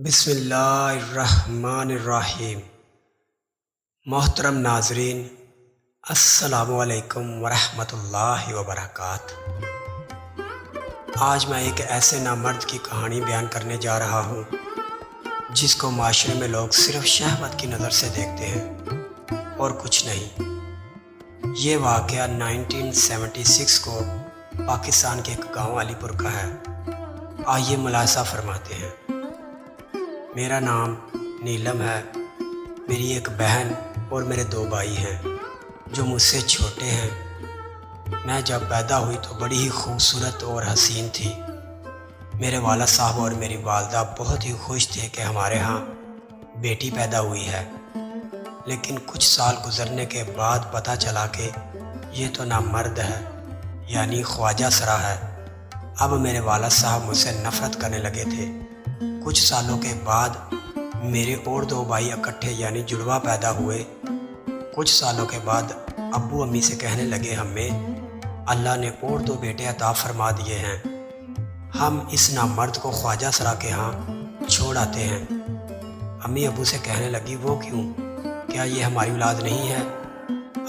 بسم اللہ الرحمن الرحیم۔ محترم ناظرین، السلام علیکم ورحمۃ اللہ وبرکاتہ۔ آج میں ایک ایسے نامرد کی کہانی بیان کرنے جا رہا ہوں جس کو معاشرے میں لوگ صرف شہوت کی نظر سے دیکھتے ہیں اور کچھ نہیں۔ یہ واقعہ 1976 کو پاکستان کے ایک گاؤں علی پور کا ہے۔ آئیے ملاحظہ فرماتے ہیں۔ میرا نام نیلم ہے، میری ایک بہن اور میرے 2 بھائی ہیں جو مجھ سے چھوٹے ہیں۔ میں جب پیدا ہوئی تو بڑی ہی خوبصورت اور حسین تھی۔ میرے والد صاحب اور میری والدہ بہت ہی خوش تھے کہ ہمارے ہاں بیٹی پیدا ہوئی ہے، لیکن کچھ سال گزرنے کے بعد پتہ چلا کہ یہ تو نامرد ہے، یعنی خواجہ سرا ہے۔ اب میرے والد صاحب مجھ سے نفرت کرنے لگے تھے۔ کچھ سالوں کے بعد میرے اور 2 بھائی اکٹھے یعنی جڑواں پیدا ہوئے۔ کچھ سالوں کے بعد ابو امی سے کہنے لگے ہمیں اللہ نے اور 2 بیٹے عطا فرما دیے ہیں، ہم اس نامرد کو خواجہ سرا کے ہاں چھوڑ آتے ہیں۔ امی ابو سے کہنے لگی وہ کیوں، کیا یہ ہماری اولاد نہیں ہے؟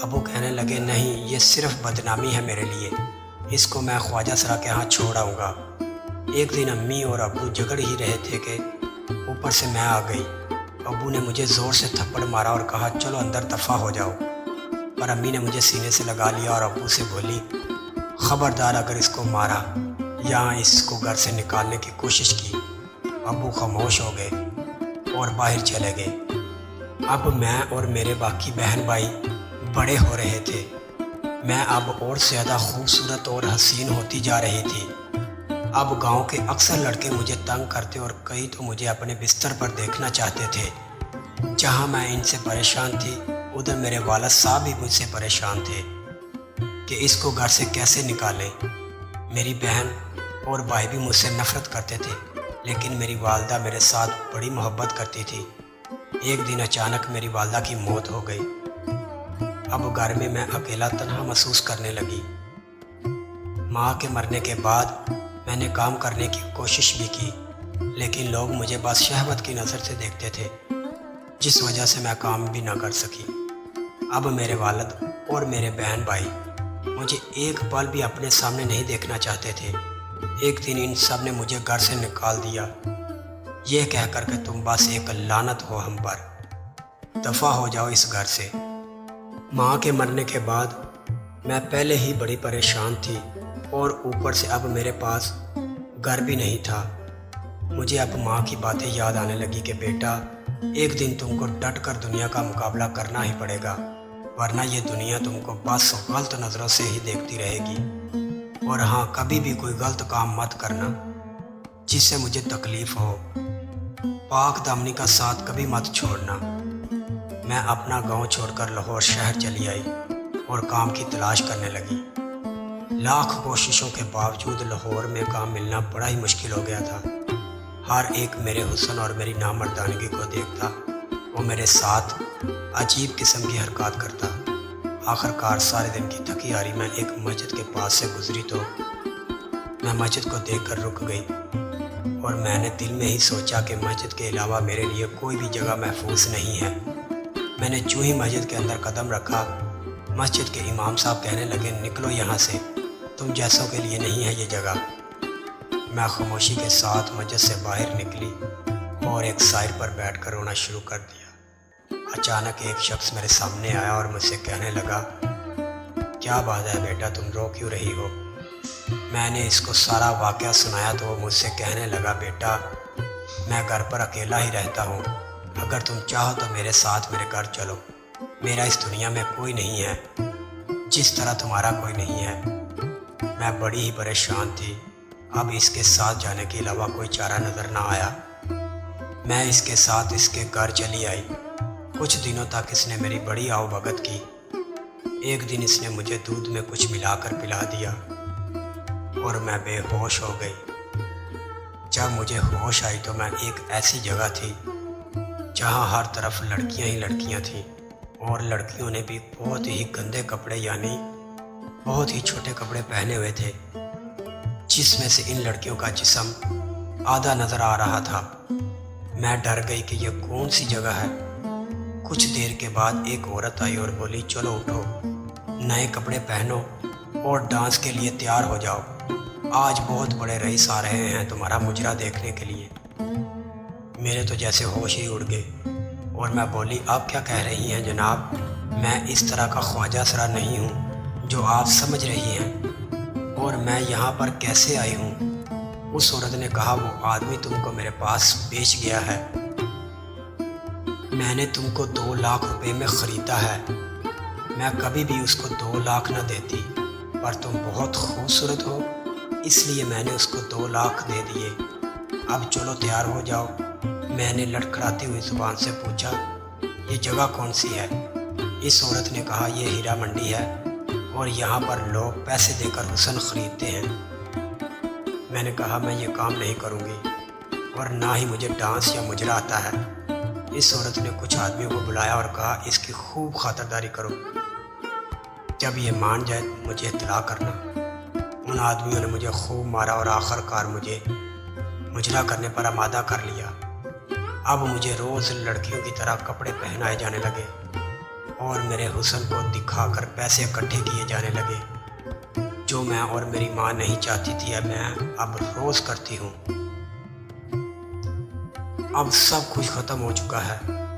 ابو کہنے لگے نہیں، یہ صرف بدنامی ہے میرے لیے، اس کو میں خواجہ سرا کے ہاں چھوڑ آؤں گا۔ ایک دن امی اور ابو جھگڑ ہی رہے تھے کہ اوپر سے میں آ گئی۔ ابو نے مجھے زور سے تھپڑ مارا اور کہا چلو اندر دفع ہو جاؤ، پر امی نے مجھے سینے سے لگا لیا اور ابو سے بولی خبردار اگر اس کو مارا یا اس کو گھر سے نکالنے کی کوشش کی۔ ابو خاموش ہو گئے اور باہر چلے گئے۔ اب میں اور میرے باقی بہن بھائی بڑے ہو رہے تھے۔ میں اب اور زیادہ خوبصورت اور حسین ہوتی جا رہی تھی۔ اب گاؤں کے اکثر لڑکے مجھے تنگ کرتے اور کئی تو مجھے اپنے بستر پر دیکھنا چاہتے تھے۔ جہاں میں ان سے پریشان تھی، ادھر میرے والد صاحب بھی مجھ سے پریشان تھے کہ اس کو گھر سے کیسے نکالیں۔ میری بہن اور بھائی بھی مجھ سے نفرت کرتے تھے، لیکن میری والدہ میرے ساتھ بڑی محبت کرتی تھی۔ ایک دن اچانک میری والدہ کی موت ہو گئی۔ اب گھر میں اکیلا تنہا محسوس کرنے لگی۔ ماں کے مرنے کے بعد میں نے کام کرنے کی کوشش بھی کی، لیکن لوگ مجھے بس شہوت کی نظر سے دیکھتے تھے، جس وجہ سے میں کام بھی نہ کر سکی۔ اب میرے والد اور میرے بہن بھائی مجھے ایک پل بھی اپنے سامنے نہیں دیکھنا چاہتے تھے۔ ایک دن ان سب نے مجھے گھر سے نکال دیا، یہ کہہ کر کہ تم بس ایک لعنت ہو ہم پر، دفع ہو جاؤ اس گھر سے۔ ماں کے مرنے کے بعد میں پہلے ہی بڑی پریشان تھی اور اوپر سے اب میرے پاس گھر بھی نہیں تھا۔ مجھے اب ماں کی باتیں یاد آنے لگی کہ بیٹا ایک دن تم کو ڈٹ کر دنیا کا مقابلہ کرنا ہی پڑے گا، ورنہ یہ دنیا تم کو بس غلط نظروں سے ہی دیکھتی رہے گی۔ اور ہاں، کبھی بھی کوئی غلط کام مت کرنا جس سے مجھے تکلیف ہو۔ پاک دامنی کا ساتھ کبھی مت چھوڑنا۔ میں اپنا گاؤں چھوڑ کر لاہور شہر چلی آئی اور کام کی تلاش کرنے لگی۔ لاکھ کوششوں کے باوجود لاہور میں کام ملنا بڑا ہی مشکل ہو گیا تھا۔ ہر ایک میرے حسن اور میری نامردانگی کو دیکھتا وہ میرے ساتھ عجیب قسم کی حرکات کرتا۔ آخرکار سارے دن کی تھکی ہاری میں ایک مسجد کے پاس سے گزری تو میں مسجد کو دیکھ کر رک گئی، اور میں نے دل میں ہی سوچا کہ مسجد کے علاوہ میرے لیے کوئی بھی جگہ محفوظ نہیں ہے۔ میں نے جو ہی مسجد کے اندر قدم رکھا، مسجد کے امام صاحب کہنے لگے نکلو یہاں سے، تم جیسوں کے لیے نہیں ہے یہ جگہ۔ میں خاموشی کے ساتھ مسجد سے باہر نکلی اور ایک سائر پر بیٹھ کر رونا شروع کر دیا۔ اچانک ایک شخص میرے سامنے آیا اور مجھ سے کہنے لگا کیا بات ہے بیٹا، تم رو کیوں رہی ہو؟ میں نے اس کو سارا واقعہ سنایا تو وہ مجھ سے کہنے لگا بیٹا میں گھر پر اکیلا ہی رہتا ہوں، اگر تم چاہو تو میرے ساتھ میرے گھر چلو، میرا اس دنیا میں کوئی نہیں ہے جس طرح تمہارا کوئی نہیں ہے۔ میں بڑی ہی پریشان تھی، اب اس کے ساتھ جانے کے علاوہ کوئی چارہ نظر نہ آیا۔ میں اس کے ساتھ اس کے گھر چلی آئی۔ کچھ دنوں تک اس نے میری بڑی آؤ بھگت کی۔ ایک دن اس نے مجھے دودھ میں کچھ ملا کر پلا دیا اور میں بے ہوش ہو گئی۔ جب مجھے ہوش آئی تو میں ایک ایسی جگہ تھی جہاں ہر طرف لڑکیاں ہی لڑکیاں تھیں، اور لڑکیوں نے بھی بہت ہی گندے کپڑے یعنی بہت ہی چھوٹے کپڑے پہنے ہوئے تھے، جس میں سے ان لڑکیوں کا جسم آدھا نظر آ رہا تھا۔ میں ڈر گئی کہ یہ کون سی جگہ ہے۔ کچھ دیر کے بعد ایک عورت آئی اور بولی چلو اٹھو، نئے کپڑے پہنو اور ڈانس کے لیے تیار ہو جاؤ، آج بہت بڑے رئیس آ رہے ہیں تمہارا مجرا دیکھنے کے لیے۔ میرے تو جیسے ہوش ہی اڑ گئے اور میں بولی آپ کیا کہہ رہی ہیں جناب، میں اس طرح کا خواجہ سرا نہیں ہوں جو آپ سمجھ رہی ہیں، اور میں یہاں پر کیسے آئی ہوں؟ اس عورت نے کہا وہ آدمی تم کو میرے پاس بیچ گیا ہے، میں نے تم کو 2 لاکھ روپے میں خریدا ہے، میں کبھی بھی اس کو 2 لاکھ نہ دیتی، پر تم بہت خوبصورت ہو اس لیے میں نے اس کو 2 لاکھ دے دیے، اب چلو تیار ہو جاؤ۔ میں نے لڑکھڑاتی ہوئی زبان سے پوچھا یہ جگہ کون سی ہے؟ اس عورت نے کہا یہ ہیرا منڈی ہے اور یہاں پر لوگ پیسے دے کر حسن خریدتے ہیں۔ میں نے کہا میں یہ کام نہیں کروں گی اور نہ ہی مجھے ڈانس یا مجرا آتا ہے۔ اس عورت نے کچھ آدمیوں کو بلایا اور کہا اس کی خوب خاطرداری کرو، جب یہ مان جائے مجھے اطلاع کرنا۔ ان آدمیوں نے مجھے خوب مارا اور آخر کار مجھے مجرا کرنے پر آمادہ کر لیا۔ اب مجھے روز لڑکیوں کی طرح کپڑے پہنائے جانے لگے اور میرے حسن کو دکھا کر پیسے اکٹھے کیے جانے لگے، جو میں اور میری ماں نہیں چاہتی تھی میں اب روز کرتی ہوں۔ اب سب کچھ ختم ہو چکا ہے،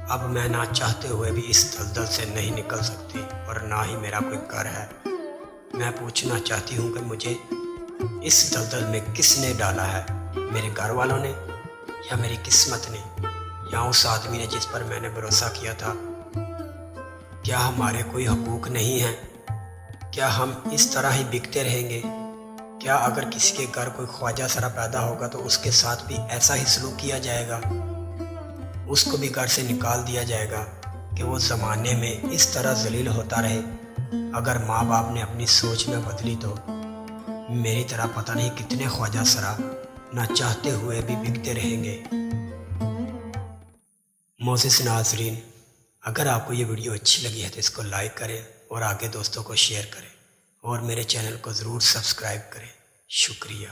اب میں نہ چاہتے ہوئے بھی اس دلدل سے نہیں نکل سکتی اور نہ ہی میرا کوئی گھر ہے۔ میں پوچھنا چاہتی ہوں کہ مجھے اس دلدل میں کس نے ڈالا ہے، میرے گھر والوں نے یا میری قسمت نے یا اس آدمی نے جس پر میں نے بھروسہ کیا تھا؟ کیا ہمارے کوئی حقوق نہیں ہیں؟ کیا ہم اس طرح ہی بکتے رہیں گے؟ کیا اگر کسی کے گھر کوئی خواجہ سرا پیدا ہوگا تو اس کے ساتھ بھی ایسا ہی سلوک کیا جائے گا؟ اس کو بھی گھر سے نکال دیا جائے گا کہ وہ زمانے میں اس طرح ذلیل ہوتا رہے؟ اگر ماں باپ نے اپنی سوچ نہ بدلی تو میری طرح پتہ نہیں کتنے خواجہ سرا نہ چاہتے ہوئے بھی بکتے رہیں گے۔ معزز ناظرین، اگر آپ کو یہ ویڈیو اچھی لگی ہے تو اس کو لائک کریں اور آگے دوستوں کو شیئر کریں اور میرے چینل کو ضرور سبسکرائب کریں۔ شکریہ۔